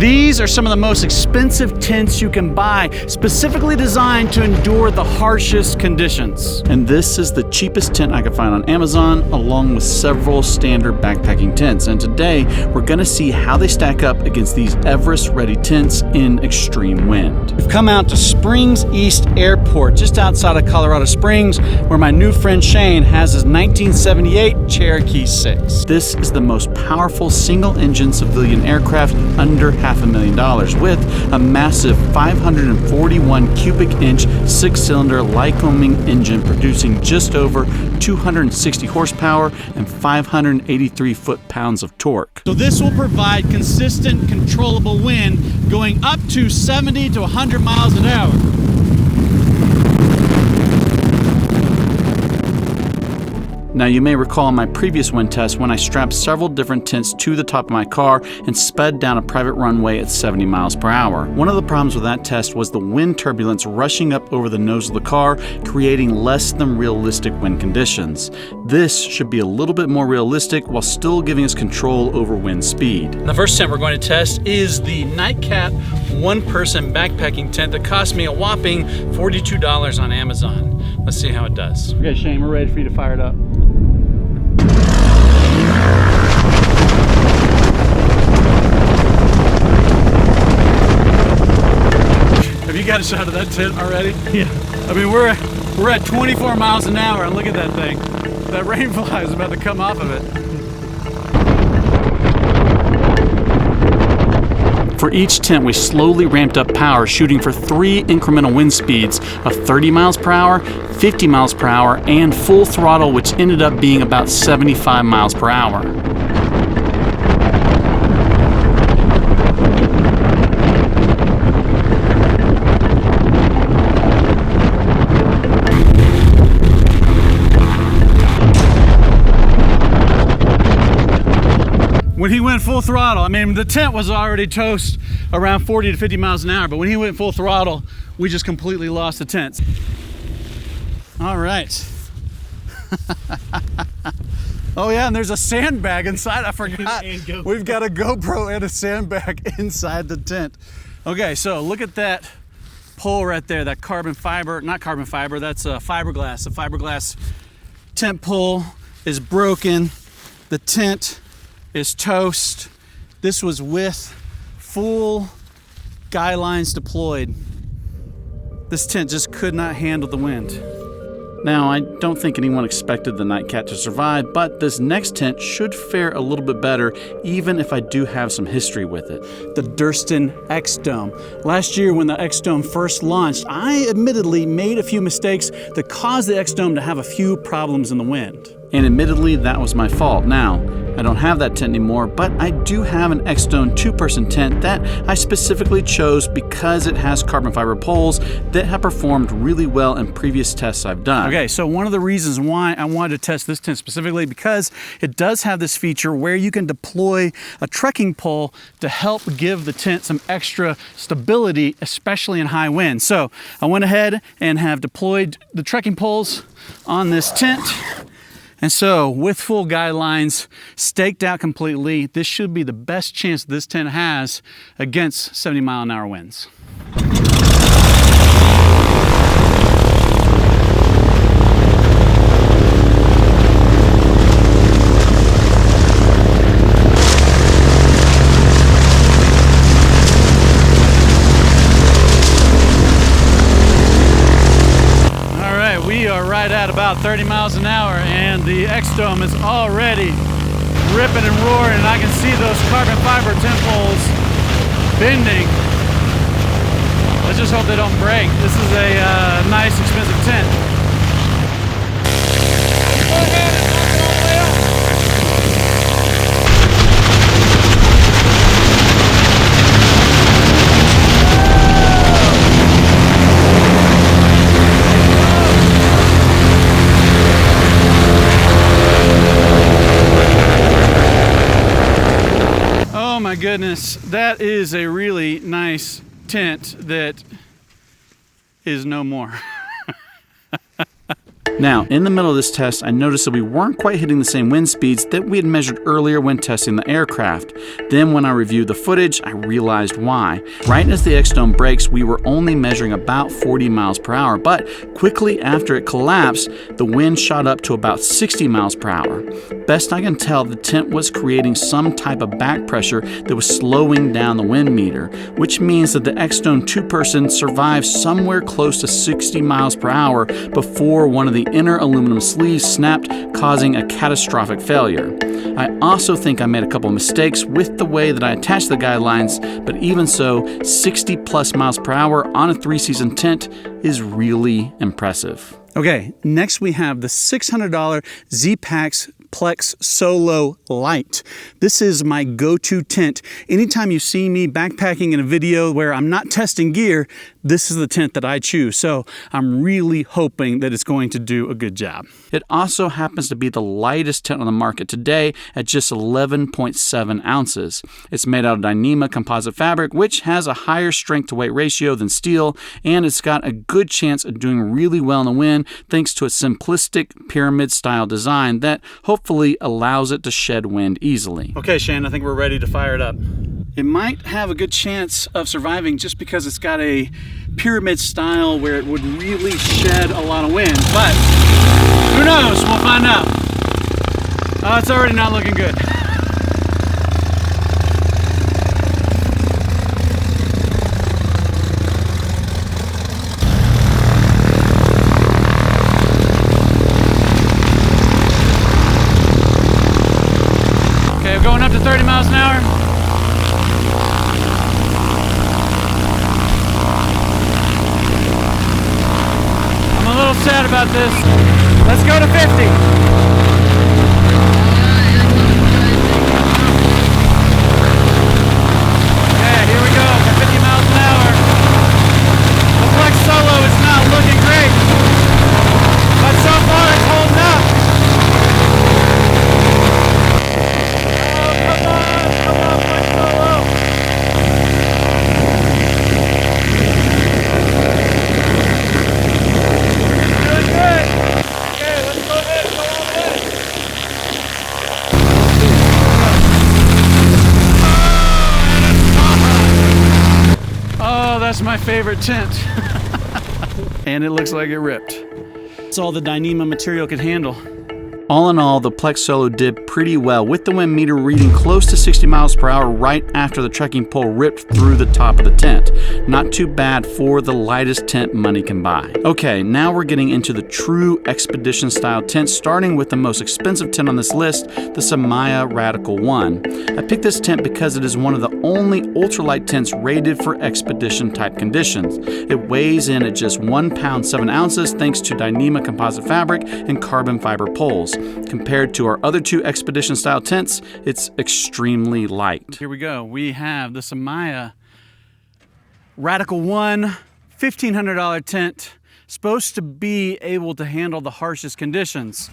These are some of the most expensive tents you can buy, specifically designed to endure the harshest conditions. And this is the cheapest tent I could find on Amazon, along with several standard backpacking tents. And today, we're gonna see how they stack up against these Everest-ready tents in extreme wind. We've come out to Springs East Airport, just outside of Colorado Springs, where my new friend Shane has his 1978 Cherokee 6. This is the most powerful single-engine civilian aircraft under $500,000 with a massive 541 cubic inch 6-cylinder Lycoming engine producing just over 260 horsepower and 583 foot-pounds of torque. So this will provide consistent, controllable wind going up to 70 to 100 miles an hour. Now you may recall my previous wind test when I strapped several different tents to the top of my car and sped down a private runway at 70 miles per hour. One of the problems with that test was the wind turbulence rushing up over the nose of the car, creating less than realistic wind conditions. This should be a little bit more realistic while still giving us control over wind speed. The first tent we're going to test is the Nightcat one-person backpacking tent that cost me a whopping $42 on Amazon. Let's see how it does. Okay, Shane, we're ready for you to fire it up. Have you got a shot of that tent already? Yeah. I mean, we're at 24 miles an hour, and look at that thing. That rainfly is about to come off of it. For each tent, we slowly ramped up power, shooting for 3 incremental wind speeds of 30 miles per hour, 50 miles per hour, and full throttle, which ended up being about 75 miles per hour. When he went full throttle, I mean, the tent was already toast around 40 to 50 miles an hour, but when he went full throttle, we just completely lost the tent. All right. Oh yeah, and there's a sandbag inside, I forgot. We've got a GoPro and a sandbag inside the tent. Okay, so look at that pole right there, that carbon fiber, not carbon fiber, that's fiberglass. The fiberglass tent pole is broken. The tent is toast. This was with full guy lines deployed. This tent just could not handle the wind. Now, I don't think anyone expected the Nightcat to survive, but this next tent should fare a little bit better, even if I do have some history with it. The Durston X-Dome. Last year when the X-Dome first launched, I admittedly made a few mistakes that caused the X-Dome to have a few problems in the wind. And admittedly, that was my fault. Now, I don't have that tent anymore, but I do have an X-Dome 2-person tent that I specifically chose because it has carbon fiber poles that have performed really well in previous tests I've done. Okay, so one of the reasons why I wanted to test this tent specifically, because it does have this feature where you can deploy a trekking pole to help give the tent some extra stability, especially in high winds. So I went ahead and have deployed the trekking poles on this tent. And so, with full guy lines staked out completely, this should be the best chance this tent has against 70-mile-an-hour winds. We are right at about 30 miles an hour, and the X-Dome is already ripping and roaring, and I can see those carbon fiber tent poles bending. Let's just hope they don't break. This is a nice, expensive tent. Go ahead and knock it all the way up. Oh my goodness, that is a really nice tent that is no more. Now, in the middle of this test, I noticed that we weren't quite hitting the same wind speeds that we had measured earlier when testing the aircraft. Then when I reviewed the footage, I realized why. Right as the X-Dome breaks, we were only measuring about 40 miles per hour, but quickly after it collapsed, the wind shot up to about 60 miles per hour. Best I can tell, the tent was creating some type of back pressure that was slowing down the wind meter, which means that the X-Dome two-person survived somewhere close to 60 miles per hour before one of the inner aluminum sleeves snapped, causing a catastrophic failure. I also think I made a couple mistakes with the way that I attached the guidelines, but even so, 60 plus miles per hour on a 3-season tent is really impressive. Okay, next we have the $600 Z-Pax Plex Solo Light. This is my go-to tent. Anytime you see me backpacking in a video where I'm not testing gear, this is the tent that I choose. So I'm really hoping that it's going to do a good job. It also happens to be the lightest tent on the market today at just 11.7 ounces. It's made out of Dyneema composite fabric, which has a higher strength to weight ratio than steel, and it's got a good chance of doing really well in the wind thanks to its simplistic pyramid style design that hopefully allows it to shed wind easily. Okay, Shane, I think we're ready to fire it up. It might have a good chance of surviving just because it's got a pyramid style where it would really shed a lot of wind, but who knows? We'll find out. Oh, it's already not looking good. Okay, we're going up to 30 miles an hour. Sad about this. Let's go to 50. Okay, here we go for 50 miles an hour. The Plex Solo is not looking great, but so far it's holding up. Oh, come on, Plex Solo. That's my favorite tent. And it looks like it ripped. It's all the Dyneema material could handle. All in all, the Plex Solo did pretty well, with the wind meter reading close to 60 miles per hour right after the trekking pole ripped through the top of the tent. Not too bad for the lightest tent money can buy. Okay, now we're getting into the true expedition style tent, starting with the most expensive tent on this list, the Samaya Radical 1. I picked this tent because it is one of the only ultralight tents rated for expedition type conditions. It weighs in at just 1 pound 7 ounces thanks to Dyneema composite fabric and carbon fiber poles. Compared to our other two expedition style tents, it's extremely light. Here we go. We have the Samaya Radical 1 $1,500 tent, supposed to be able to handle the harshest conditions.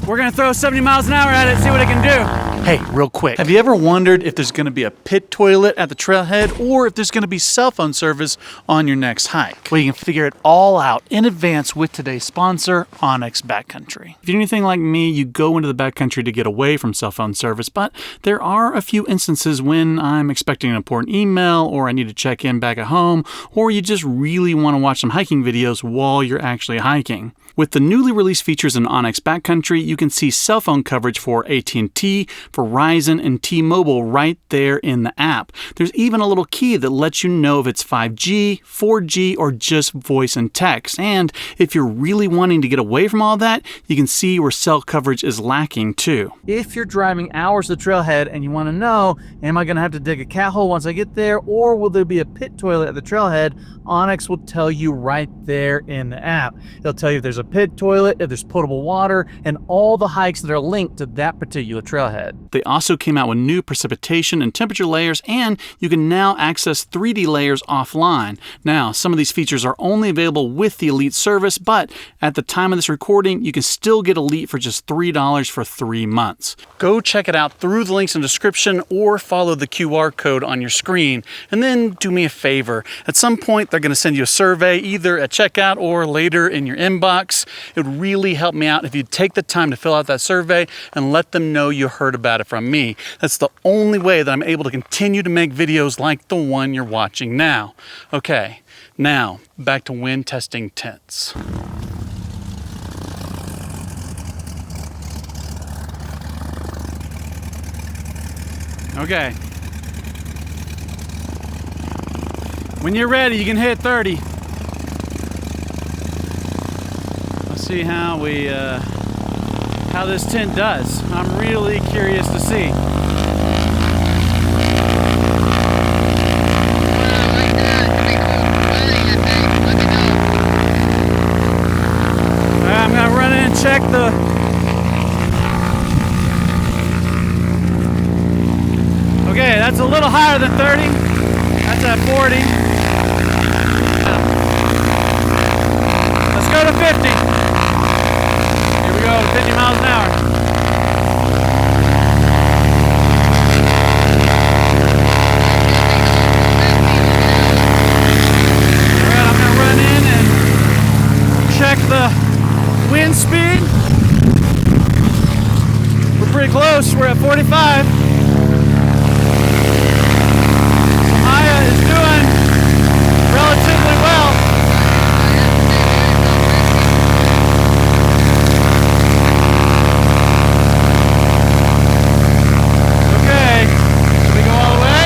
We're gonna throw 70 miles an hour at it, see what it can do. Hey, real quick, have you ever wondered if there's gonna be a pit toilet at the trailhead or if there's gonna be cell phone service on your next hike? Well, you can figure it all out in advance with today's sponsor, Onyx Backcountry. If you're anything like me, you go into the backcountry to get away from cell phone service, but there are a few instances when I'm expecting an important email or I need to check in back at home, or you just really wanna watch some hiking videos while you're actually hiking. With the newly released features in Onyx Backcountry, you can see cell phone coverage for AT&T, Verizon, and T-Mobile right there in the app. There's even a little key that lets you know if it's 5G, 4G, or just voice and text. And if you're really wanting to get away from all that, you can see where cell coverage is lacking too. If you're driving hours to the trailhead and you want to know, am I going to have to dig a cat hole once I get there, or will there be a pit toilet at the trailhead, Onyx will tell you right there in the app. It'll tell you if there's a pit toilet, if there's potable water, and all the hikes that are linked to that particular trailhead. They also came out with new precipitation and temperature layers, and you can now access 3D layers offline. Now, some of these features are only available with the Elite service, but at the time of this recording, you can still get Elite for just $3 for 3 months. Go check it out through the links in the description or follow the QR code on your screen. And then do me a favor. At some point, they're going to send you a survey either at checkout or later in your inbox. folks. It would really help me out if you'd take the time to fill out that survey and let them know you heard about it from me. That's the only way that I'm able to continue to make videos like the one you're watching now. Okay, now back to wind testing tents. Okay. When you're ready, you can hit 30. Let's see how this tent does. I'm really curious to see. I'm gonna run in and check the. Okay, that's a little higher than 30. That's at 40. Let's go to 50. Here we go, 50 miles an hour. Alright, I'm gonna run in and check the wind speed. We're pretty close, we're at 45. Relatively well. Okay, should we go all the way?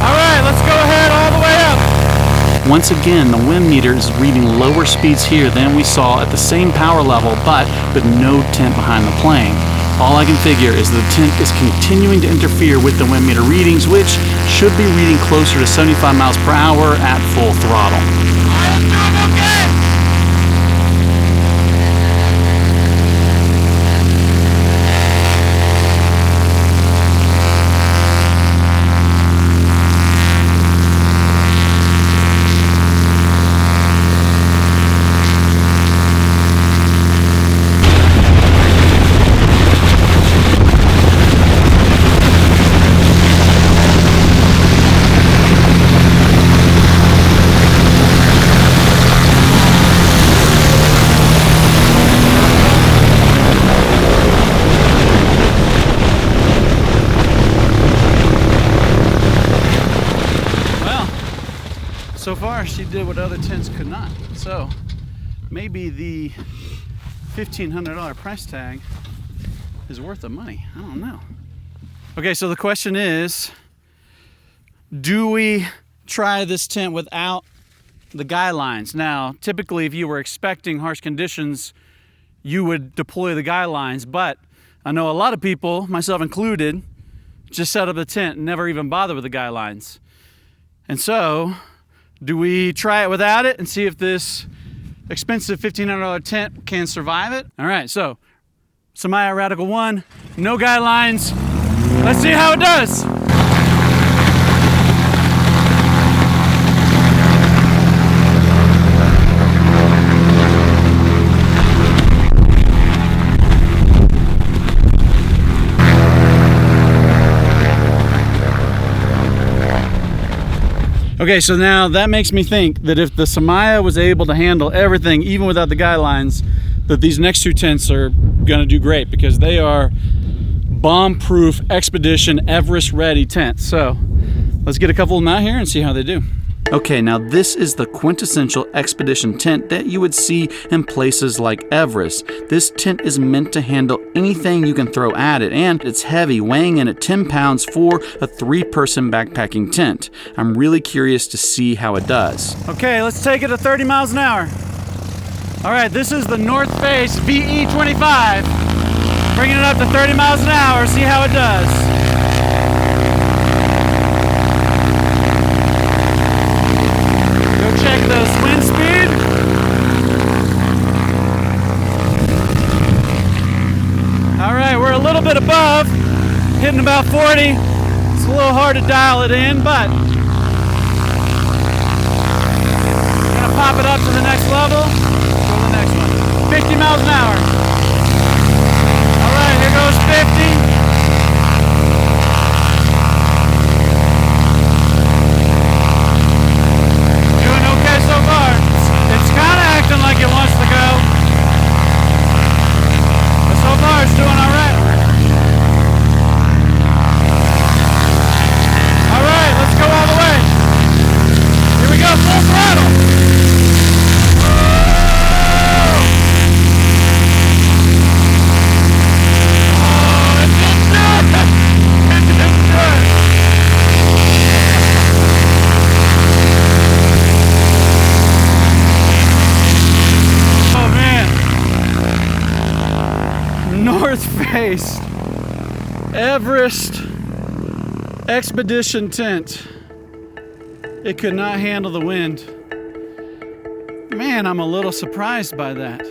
All right, let's go ahead all the way up. Once again, the wind meter is reading lower speeds here than we saw at the same power level, but with no tent behind the plane. All I can figure is the tent is continuing to interfere with the wind meter readings, which should be reading closer to 75 miles per hour at full throttle. I'm doing okay! So far, she did what other tents could not. So maybe the $1,500 price tag is worth the money. I don't know. Okay, so the question is, do we try this tent without the guy lines? Now, typically, if you were expecting harsh conditions, you would deploy the guy lines, but I know a lot of people, myself included, just set up the tent and never even bother with the guy lines. And so, do we try it without it and see if this expensive $1,500 tent can survive it? All right, so Samaya Radical 1, no guy lines. Let's see how it does. Okay, so now that makes me think that if the Samaya was able to handle everything, even without the guy lines, that these next two tents are gonna do great because they are bomb-proof expedition Everest ready tents. So let's get a couple of them out here and see how they do. Okay, now this is the quintessential expedition tent that you would see in places like Everest. This tent is meant to handle anything you can throw at it, and it's heavy, weighing in at 10 pounds for a 3-person backpacking tent. I'm really curious to see how it does. Okay, let's take it to 30 miles an hour. All right, this is the North Face VE25. Bringing it up to 30 miles an hour, see how it does. Check the wind speed. All right, we're a little bit above, hitting about 40. It's a little hard to dial it in, but I'm gonna pop it up to the next level. Go to the next one. 50 miles an hour. All right, here goes 50. Like it wants to go. Christ. Everest Expedition tent. It could not handle the wind. Man, I'm a little surprised by that.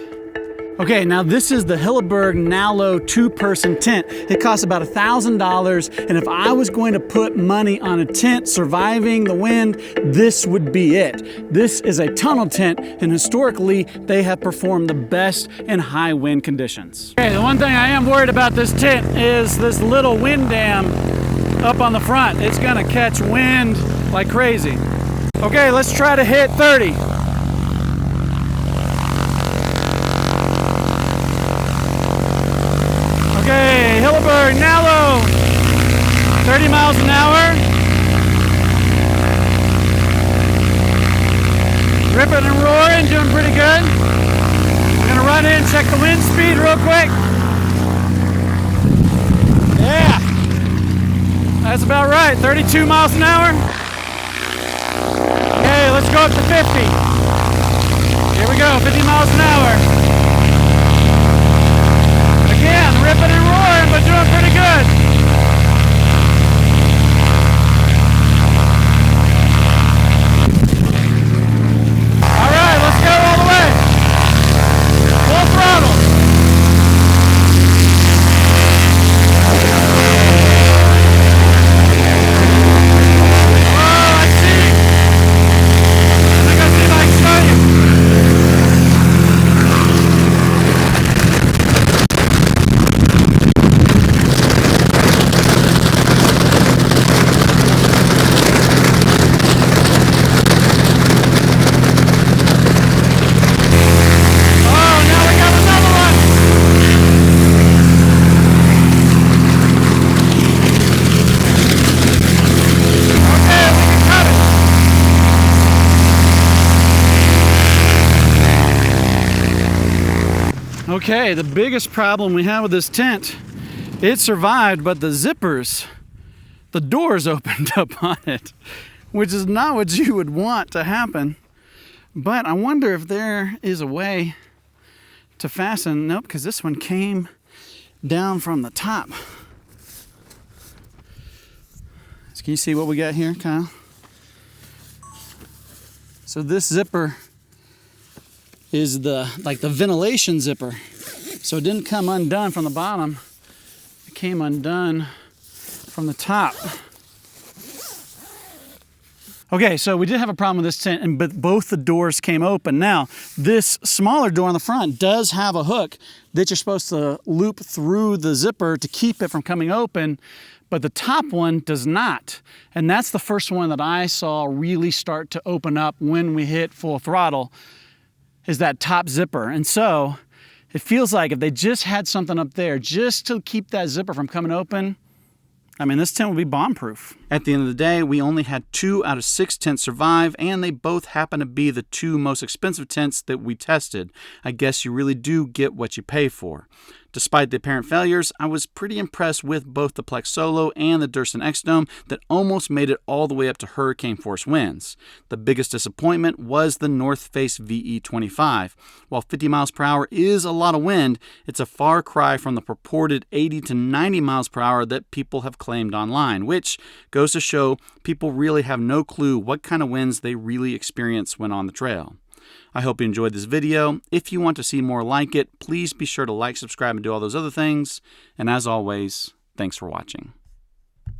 Okay, now this is the Hilleberg Nalo 2-person tent. It costs about $1,000, and if I was going to put money on a tent surviving the wind, this would be it. This is a tunnel tent, and historically, they have performed the best in high wind conditions. Okay, the one thing I am worried about this tent is this little wind dam up on the front. It's gonna catch wind like crazy. Okay, let's try to hit 30. Okay, Hilleberg Nalo, 30 miles an hour. Ripping and roaring, doing pretty good. We're gonna run in, check the wind speed real quick. Yeah, that's about right, 32 miles an hour. Okay, let's go up to 50. Here we go, 50 miles an hour. Again, ripping and roaring, but doing pretty good. All right, let's go all the way. Full throttle. Oh, I see. I think I see if I can show you. Okay, the biggest problem we have with this tent, it survived, but the zippers, the doors opened up on it, which is not what you would want to happen. But I wonder if there is a way to fasten. Nope, because this one came down from the top. So can you see what we got here, Kyle? So this zipper is the ventilation zipper. So it didn't come undone from the bottom. It came undone from the top. Okay, so we did have a problem with this tent, but both the doors came open. Now, this smaller door on the front does have a hook that you're supposed to loop through the zipper to keep it from coming open, but the top one does not. And that's the first one that I saw really start to open up when we hit full throttle, is that top zipper. And so it feels like if they just had something up there just to keep that zipper from coming open, I mean, this tent would be bomb-proof. At the end of the day, we only had 2 out of 6 tents survive, and they both happen to be the 2 most expensive tents that we tested. I guess you really do get what you pay for. Despite the apparent failures, I was pretty impressed with both the Plex Solo and the Durston X-Dome that almost made it all the way up to hurricane force winds. The biggest disappointment was the North Face VE25. While 50 miles per hour is a lot of wind, it's a far cry from the purported 80 to 90 miles per hour that people have claimed online, which goes to show people really have no clue what kind of winds they really experience when on the trail. I hope you enjoyed this video. If you want to see more like it, please be sure to like, subscribe, and do all those other things. And as always, thanks for watching.